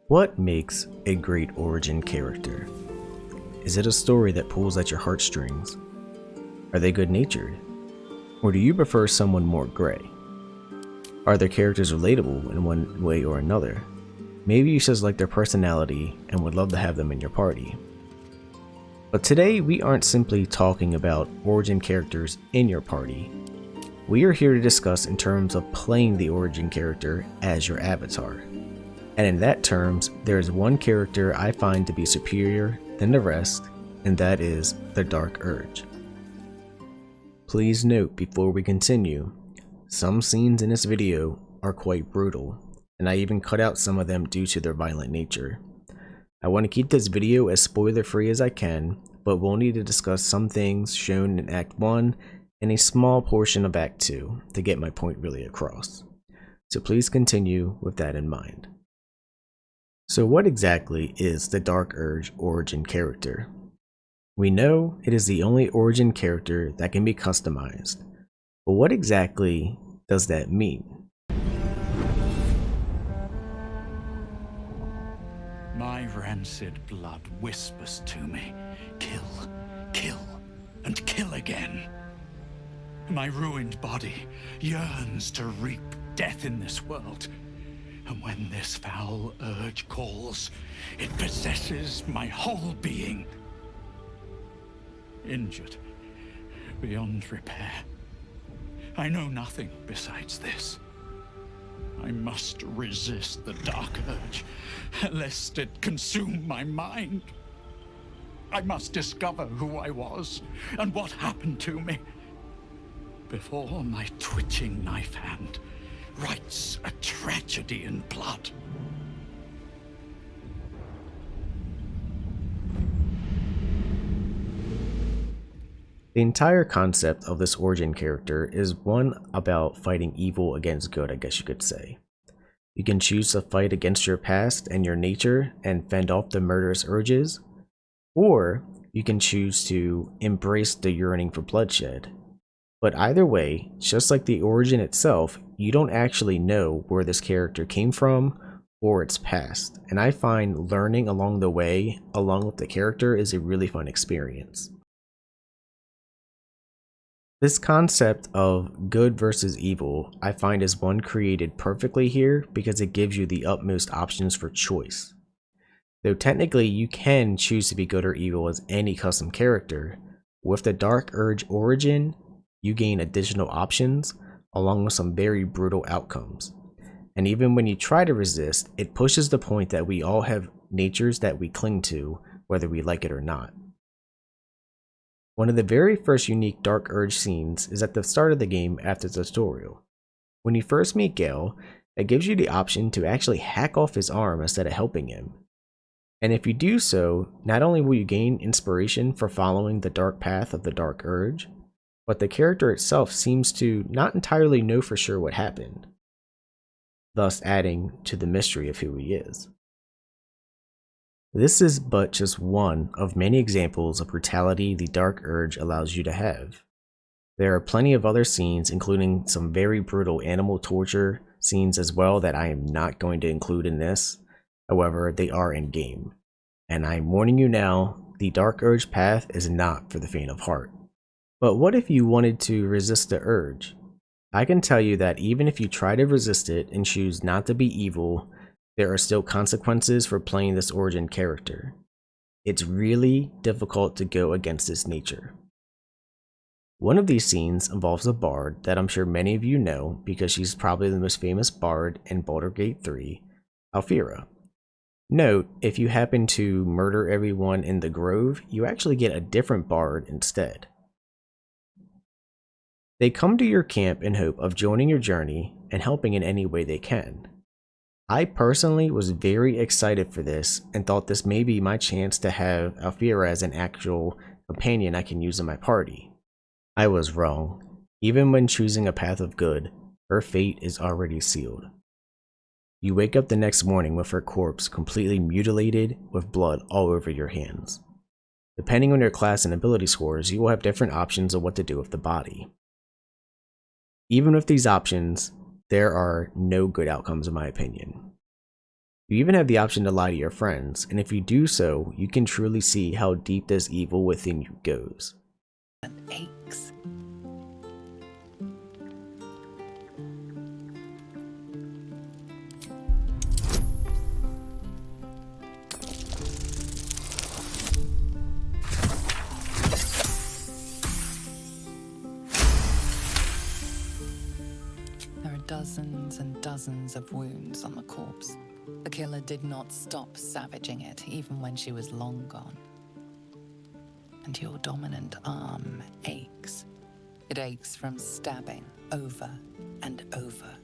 What makes a great origin character? Is it a story that pulls at your heartstrings? Are they good-natured? Or do you prefer someone more gray? Are their characters relatable in one way or another? Maybe you just like their personality and would love to have them in your party. But today we aren't simply talking about origin characters in your party. We are here to discuss in terms of playing the origin character as your avatar. And in that terms, there is one character I find to be superior than the rest, and that is the Dark Urge. Please note before we continue, some scenes in this video are quite brutal, and I even cut out some of them due to their violent nature. I want to keep this video as spoiler free as I can, but we'll need to discuss some things shown in Act 1 and a small portion of Act 2 to get my point really across. So please continue with that in mind. So what exactly is the Dark Urge origin character? We know it is the only origin character that can be customized, but what exactly does that mean? My rancid blood whispers to me, kill, kill, and kill again. My ruined body yearns to reap death in this world. And when this foul urge calls, it possesses my whole being. Injured beyond repair. I know nothing besides this. I must resist the dark urge, lest it consume my mind. I must discover who I was and what happened to me before my twitching knife hand writes a tragedy in blood. The entire concept of this origin character is one about fighting evil against good, I guess you could say. You can choose to fight against your past and your nature and fend off the murderous urges, or you can choose to embrace the yearning for bloodshed. But either way, just like the origin itself, you don't actually know where this character came from or its past, and I find learning along the way, along with the character, is a really fun experience. This concept of good versus evil, I find is one created perfectly here because it gives you the utmost options for choice. Though technically you can choose to be good or evil as any custom character, with the Dark Urge origin, you gain additional options along with some very brutal outcomes. And even when you try to resist, it pushes the point that we all have natures that we cling to, whether we like it or not. One of the very first unique Dark Urge scenes is at the start of the game after the tutorial. When you first meet Gale, it gives you the option to actually hack off his arm instead of helping him. And if you do so, not only will you gain inspiration for following the dark path of the Dark Urge, but the character itself seems to not entirely know for sure what happened, thus adding to the mystery of who he is. This is but just one of many examples of brutality the Dark Urge allows you to have. There are plenty of other scenes, including some very brutal animal torture scenes as well that I am not going to include in this, however they are in game. And I'm warning you now, the Dark Urge path is not for the faint of heart. But what if you wanted to resist the urge? I can tell you that even if you try to resist it and choose not to be evil, there are still consequences for playing this origin character. It's really difficult to go against this nature. One of these scenes involves a bard that I'm sure many of you know because she's probably the most famous bard in Baldur's Gate 3, Alfira. Note, if you happen to murder everyone in the grove, you actually get a different bard instead. They come to your camp in hope of joining your journey and helping in any way they can. I personally was very excited for this and thought this may be my chance to have Alfira as an actual companion I can use in my party. I was wrong. Even when choosing a path of good, her fate is already sealed. You wake up the next morning with her corpse completely mutilated with blood all over your hands. Depending on your class and ability scores, you will have different options of what to do with the body. Even with these options, there are no good outcomes in my opinion. You even have the option to lie to your friends, and if you do so, you can truly see how deep this evil within you goes. And aches. There are dozens and dozens of wounds on the corpse. The killer did not stop savaging it, even when she was long gone. And your dominant arm aches. It aches from stabbing over and over.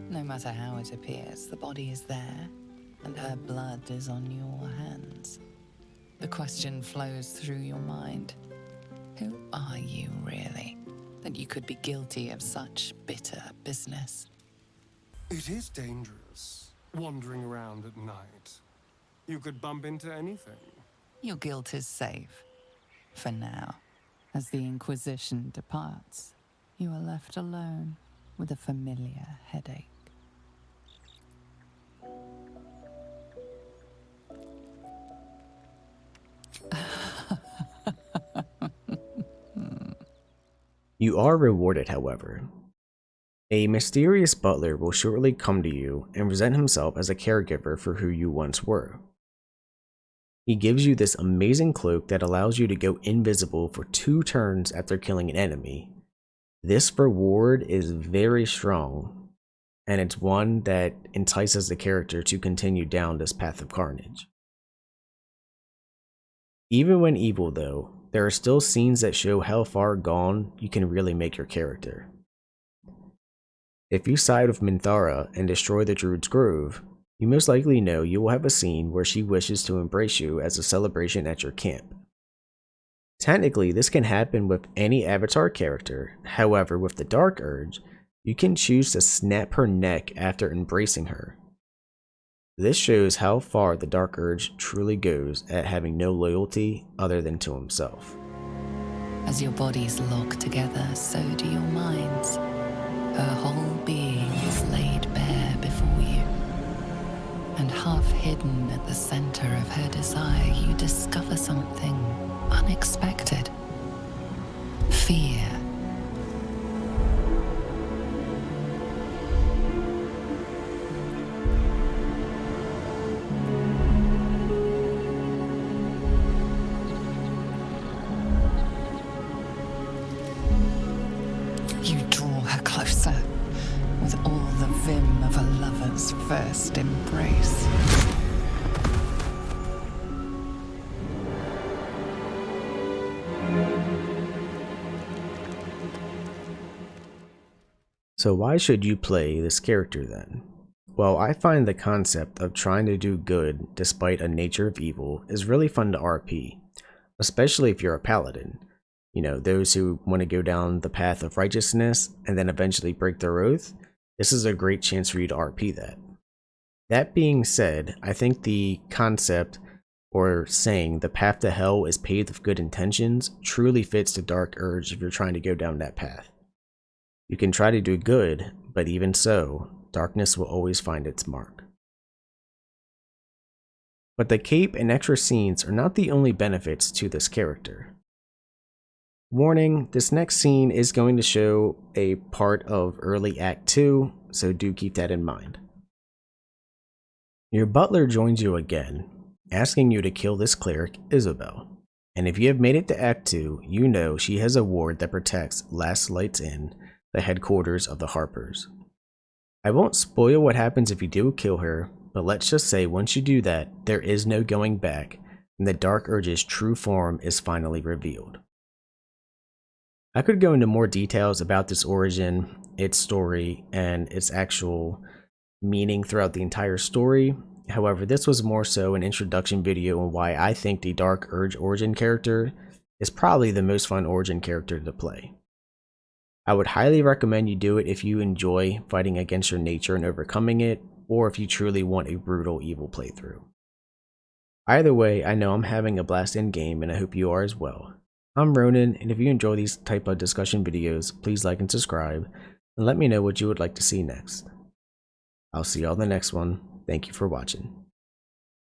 No matter how it appears, the body is there, and her blood is on your hands. The question flows through your mind. Who are you, really, that you could be guilty of such bitter business? It is dangerous, wandering around at night. You could bump into anything. Your guilt is safe. For now. As the Inquisition departs, you are left alone with a familiar headache. You are rewarded, however. A mysterious butler will shortly come to you and present himself as a caregiver for who you once were. He gives you this amazing cloak that allows you to go invisible for 2 turns after killing an enemy. This reward is very strong, and it's one that entices the character to continue down this path of carnage. Even when evil though, there are still scenes that show how far gone you can really make your character. If you side with Minthara and destroy the Druid's Grove, you most likely know you will have a scene where she wishes to embrace you as a celebration at your camp. Technically, this can happen with any Avatar character, however with the Dark Urge, you can choose to snap her neck after embracing her. This shows how far the Dark Urge truly goes at having no loyalty other than to himself. As your bodies lock together, so do your minds. Her whole being is laid bare before you. And half hidden at the center of her desire, you discover something unexpected. Fear. You draw her closer, with all the vim of a lover's first embrace. So why should you play this character then? Well, I find the concept of trying to do good despite a nature of evil is really fun to RP, especially if you're a paladin. You know, those who want to go down the path of righteousness and then eventually break their oath. This is a great chance for you to RP that. That being said, I think the concept or saying the path to hell is paved with good intentions truly fits the Dark Urge if you're trying to go down that path. You can try to do good, but even so, darkness will always find its mark. But the cape and extra scenes are not the only benefits to this character. Warning, this next scene is going to show a part of early Act 2, so do keep that in mind. Your butler joins you again, asking you to kill this cleric, Isabel. And if you have made it to Act 2, you know she has a ward that protects Last Lights Inn, the headquarters of the Harpers. I won't spoil what happens if you do kill her, but let's just say once you do that, there is no going back, and the Dark Urge's true form is finally revealed. I could go into more details about this origin, its story, and its actual meaning throughout the entire story. However, this was more so an introduction video on why I think the Dark Urge origin character is probably the most fun origin character to play. I would highly recommend you do it if you enjoy fighting against your nature and overcoming it, or if you truly want a brutal evil playthrough. Either way, I know I'm having a blast in game and I hope you are as well. I'm Ronan, and if you enjoy these type of discussion videos, please like and subscribe, and let me know what you would like to see next. I'll see y'all in the next one. Thank you for watching.